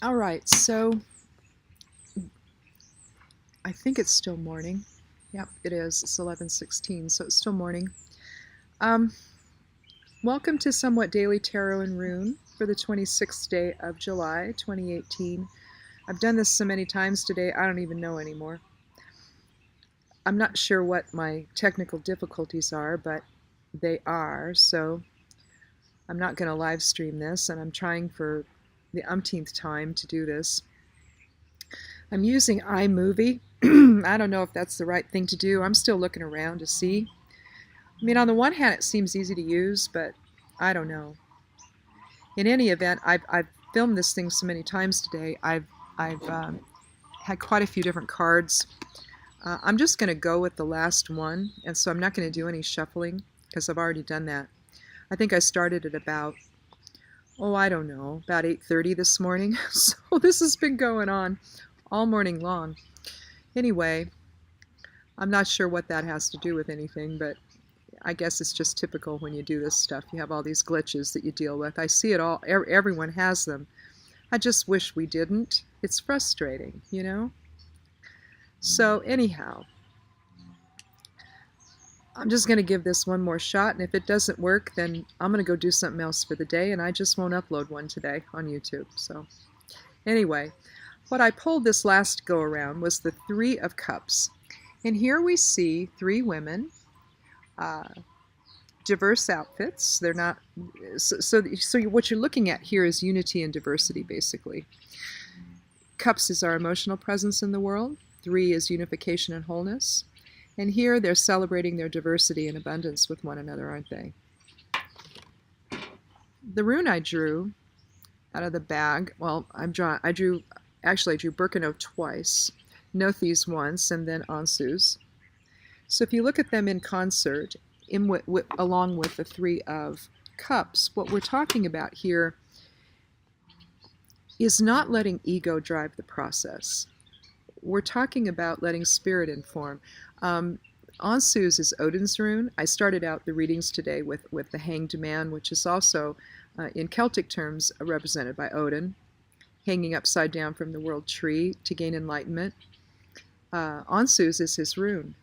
All right, so I think it's still morning. Yep, it is. It's 11:16, so it's still morning. Um, Welcome to Somewhat Daily Tarot and Rune for the 26th day of July, 2018. I've done this so many times today, I don't even know anymore. I'm not sure what my technical difficulties are, but they are, so I'm not going to live stream this, and I'm trying for the umpteenth time to do this. I'm using iMovie. I don't know if that's the right thing to do. I'm still looking around to see. I mean, on the one hand, it seems easy to use, but I don't know. In any event, I've filmed this thing so many times today. I've had quite a few different cards. I'm just going to go with the last one, and so I'm not going to do any shuffling because I've already done that. I think I started at about, I don't know, about 8:30 this morning. So this has been going on all morning long. Anyway, I'm not sure what that has to do with anything, but I guess it's just typical when you do this stuff. You have all these glitches that you deal with. I see it all. Everyone has them. I just wish we didn't. It's frustrating, you know? So anyhow, I'm just going to give this one more shot, and if it doesn't work, then I'm going to go do something else for the day, and I just won't upload one today on YouTube. So anyway, what I pulled this last go around was the Three of Cups. And here we see three women, diverse outfits. They're not, so what you're looking at here is unity and diversity, basically. Cups is our emotional presence in the world. Three is unification and wholeness. And here they're celebrating their diversity and abundance with one another, aren't they? The rune I drew out of the bag, well, I drew Birkenau twice, Nothes once, and then Ansus. So if you look at them in concert, along with the Three of Cups, what we're talking about here is not letting ego drive the process. We're talking about letting spirit inform. Ansus is Odin's rune. I started out the readings today with the Hanged Man, which is also, in Celtic terms, represented by Odin, hanging upside down from the world tree to gain enlightenment. Ansus is his rune.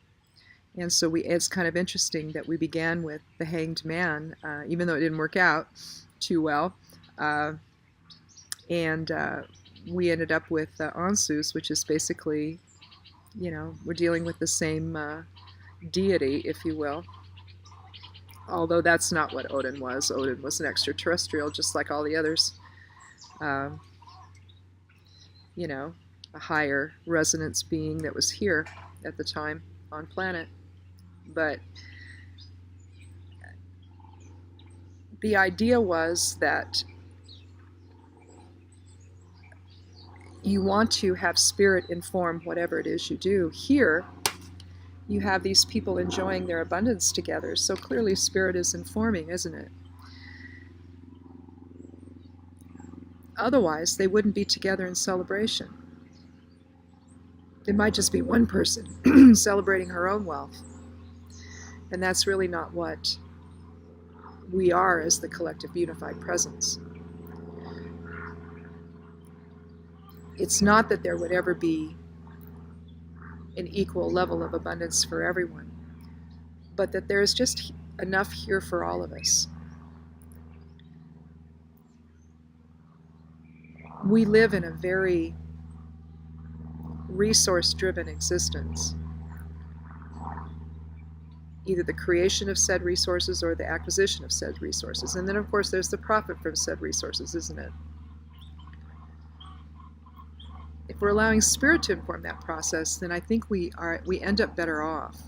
And so it's kind of interesting that we began with the Hanged Man, even though it didn't work out too well. And we ended up with Ansus, which is basically, we're dealing with the same deity, if you will. Although that's not what Odin was. Odin was an extraterrestrial, just like all the others. A higher resonance being that was here at the time on planet. But the idea was that you want to have spirit inform whatever it is you do. Here, you have these people enjoying their abundance together. So clearly spirit is informing, isn't it? Otherwise, they wouldn't be together in celebration. It might just be one person celebrating her own wealth. And that's really not what we are as the collective unified presence. It's not that there would ever be an equal level of abundance for everyone, but that there is just enough here for all of us. We live in a very resource-driven existence. Either the creation of said resources or the acquisition of said resources. And then, of course, there's the profit from said resources, isn't it? If we're allowing spirit to inform that process, then I think we end up better off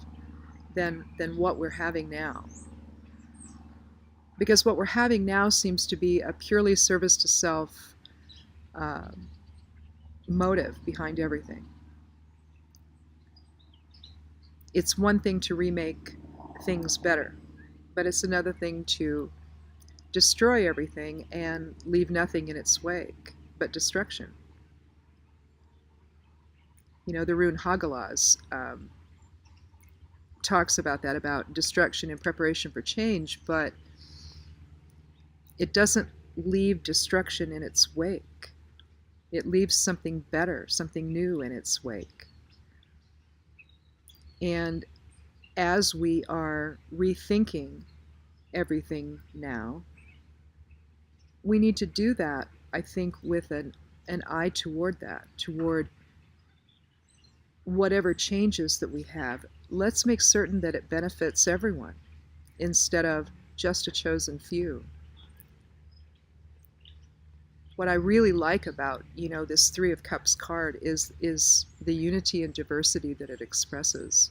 than what we're having now. Because what we're having now seems to be a purely service to self motive behind everything. It's one thing to remake things better, but it's another thing to destroy everything and leave nothing in its wake but destruction. The rune Hagalaz talks about that, about destruction in preparation for change, but it doesn't leave destruction in its wake. It leaves something better, something new in its wake. And as we are rethinking everything now, we need to do that, I think, with an eye toward that, toward whatever changes that we have. Let's make certain that it benefits everyone instead of just a chosen few. What I really like about, this Three of Cups card is the unity and diversity that it expresses.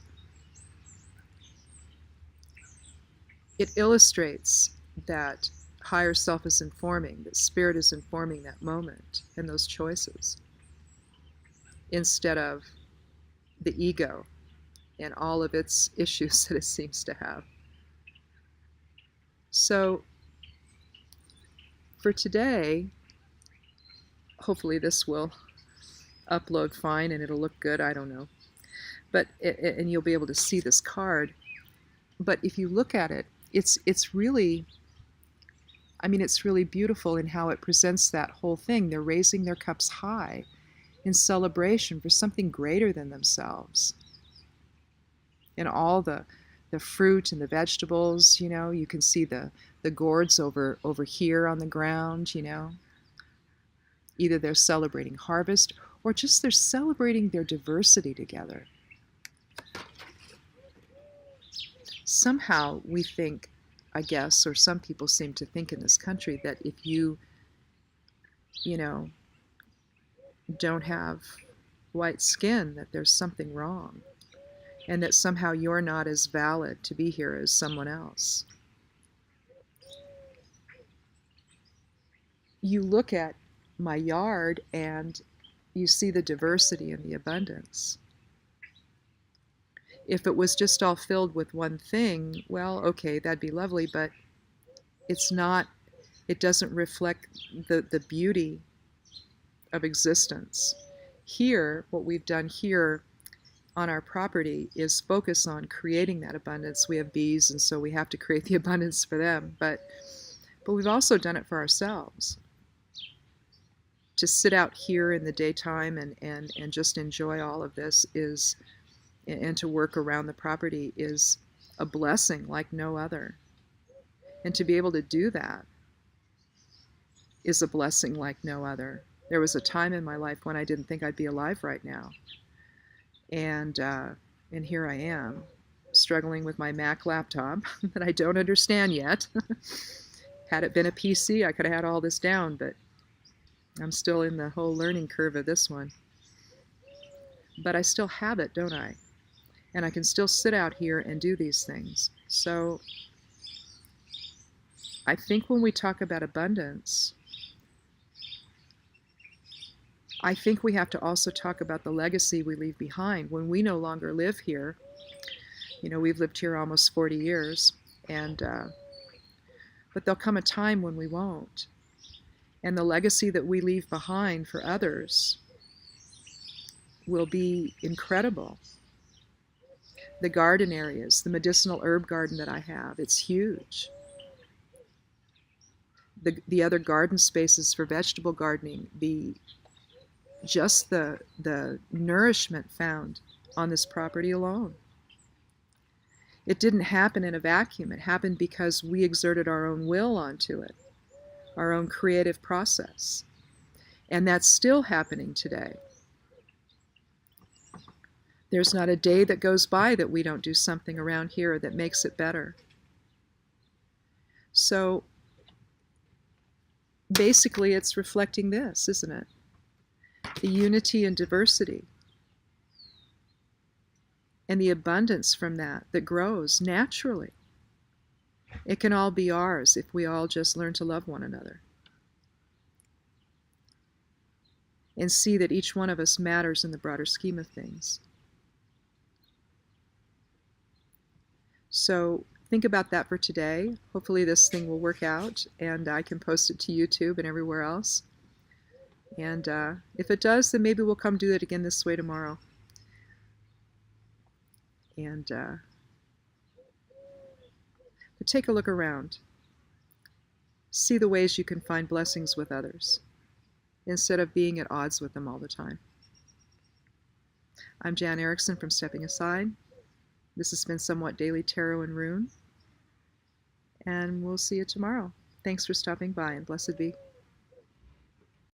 It illustrates that higher self is informing, that spirit is informing that moment and those choices, instead of the ego and all of its issues that it seems to have. So for today, hopefully this will upload fine and it'll look good, I don't know. But and you'll be able to see this card. But if you look at it, it's really, it's really beautiful in how it presents that whole thing. They're raising their cups high in celebration for something greater than themselves. And all the fruit and the vegetables, you can see the gourds over here on the ground, Either they're celebrating harvest or just they're celebrating their diversity together. Somehow we think, I guess, or some people seem to think in this country, that if you don't have white skin, that there's something wrong, and that somehow you're not as valid to be here as someone else. You look at my yard and you see the diversity and the abundance. If it was just all filled with one thing, well, okay, that'd be lovely, but it's not, it doesn't reflect the beauty of existence. Here, what we've done here on our property is focus on creating that abundance. We have bees, and so we have to create the abundance for them, but we've also done it for ourselves. To sit out here in the daytime and just enjoy all of this is, and to work around the property, is a blessing like no other. And to be able to do that is a blessing like no other. There was a time in my life when I didn't think I'd be alive right now. And here I am, struggling with my Mac laptop that I don't understand yet. Had it been a PC, I could have had all this down, but I'm still in the whole learning curve of this one. But I still have it, don't I? And I can still sit out here and do these things. So I think when we talk about abundance, I think we have to also talk about the legacy we leave behind when we no longer live here. We've lived here almost 40 years, but there'll come a time when we won't. And the legacy that we leave behind for others will be incredible. The garden areas, the medicinal herb garden that I have, it's huge. The other garden spaces for vegetable gardening, just the nourishment found on this property alone. It didn't happen in a vacuum. It happened because we exerted our own will onto it, our own creative process. And that's still happening today. There's not a day that goes by that we don't do something around here that makes it better. So basically it's reflecting this, isn't it? The unity and diversity and the abundance from that grows naturally. It can all be ours if we all just learn to love one another and see that each one of us matters in the broader scheme of things. So think about that for today. Hopefully this thing will work out and I can post it to YouTube and everywhere else. And if it does, then maybe we'll come do it again this way tomorrow. And but take a look around. See the ways you can find blessings with others. instead of being at odds with them all the time. I'm Jan Erickson from Stepping Aside. This has been Somewhat Daily Tarot and Rune, and we'll see you tomorrow. Thanks for stopping by, and blessed be.